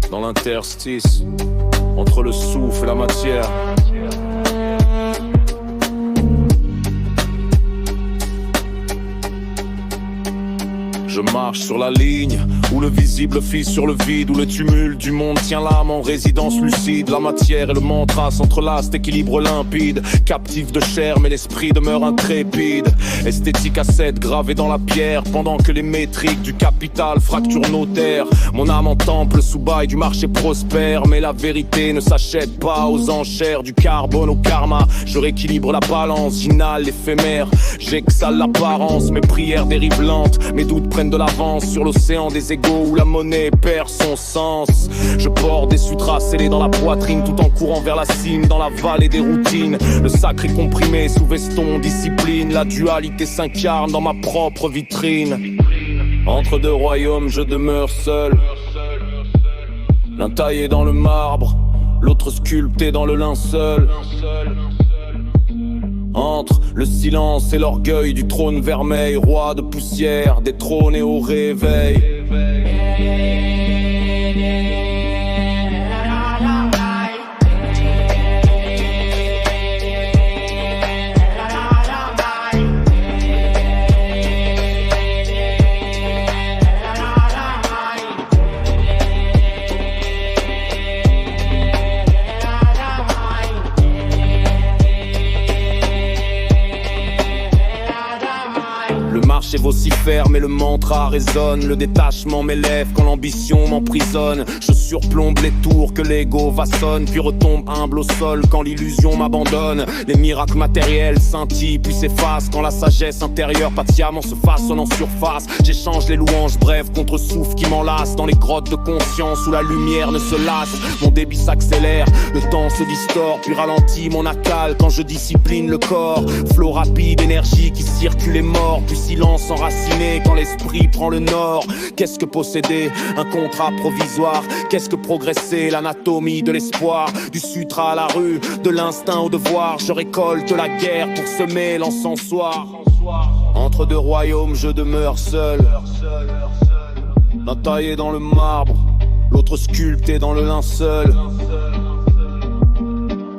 dans l'interstice, entre le souffle et la matière. Je marche sur la ligne où le visible fisse sur le vide, où le tumulte du monde tient l'âme en résidence lucide. La matière et le mantra s'entrelacent, équilibre limpide. Captif de chair mais l'esprit demeure intrépide. Esthétique ascète gravée dans la pierre, pendant que les métriques du capital fracturent nos terres. Mon âme en temple sous bail du marché prospère, mais la vérité ne s'achète pas aux enchères du carbone au karma. Je rééquilibre la balance, j'inhale l'éphémère, j'exhale l'apparence. Mes prières dérivent lentes, mes doutes prennent de l'avance sur l'océan des égaux où la monnaie perd son sens. Je porte des sutras scellés dans la poitrine tout en courant vers la cime dans la vallée des routines. Le sacré comprimé sous veston discipline, la dualité s'incarne dans ma propre vitrine. Entre deux royaumes je demeure seul, l'un taillé dans le marbre, l'autre sculpté dans le linceul. Entre le silence et l'orgueil du trône vermeil, roi de poussière, détrôné au réveil. Le marché vocifère mais le mantra résonne. Le détachement m'élève quand l'ambition m'emprisonne. Je surplombe les tours que l'ego vassonne, puis retombe humble au sol quand l'illusion m'abandonne. Les miracles matériels scintillent puis s'effacent quand la sagesse intérieure patiemment se façonne en surface. J'échange les louanges brèves contre souffle qui m'enlace dans les grottes de conscience où la lumière ne se lasse. Mon débit s'accélère, le temps se distord puis ralentit mon accale quand je discipline le corps. Flot rapide, énergie qui circule est mort, puis silence enraciné quand l'esprit prend le nord. Qu'est-ce que posséder un contrat provisoire? Qu'est-ce que progresser? L'anatomie de l'espoir. Du sutra à la rue, de l'instinct au devoir. Je récolte la guerre pour semer l'encensoir. Entre deux royaumes je demeure seul, l'un taillé dans le marbre, l'autre sculpté dans le linceul.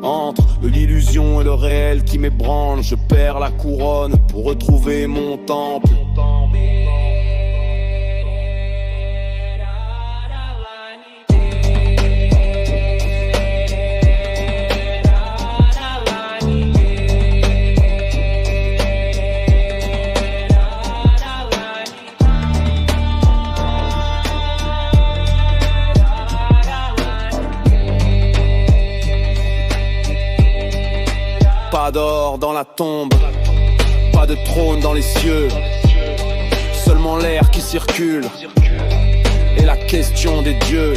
Entre l'illusion et le réel qui m'ébranle, je perds la couronne pour retrouver mon temple. Pas d'or dans la tombe, pas de trône dans les cieux, seulement l'air qui circule et la question des dieux.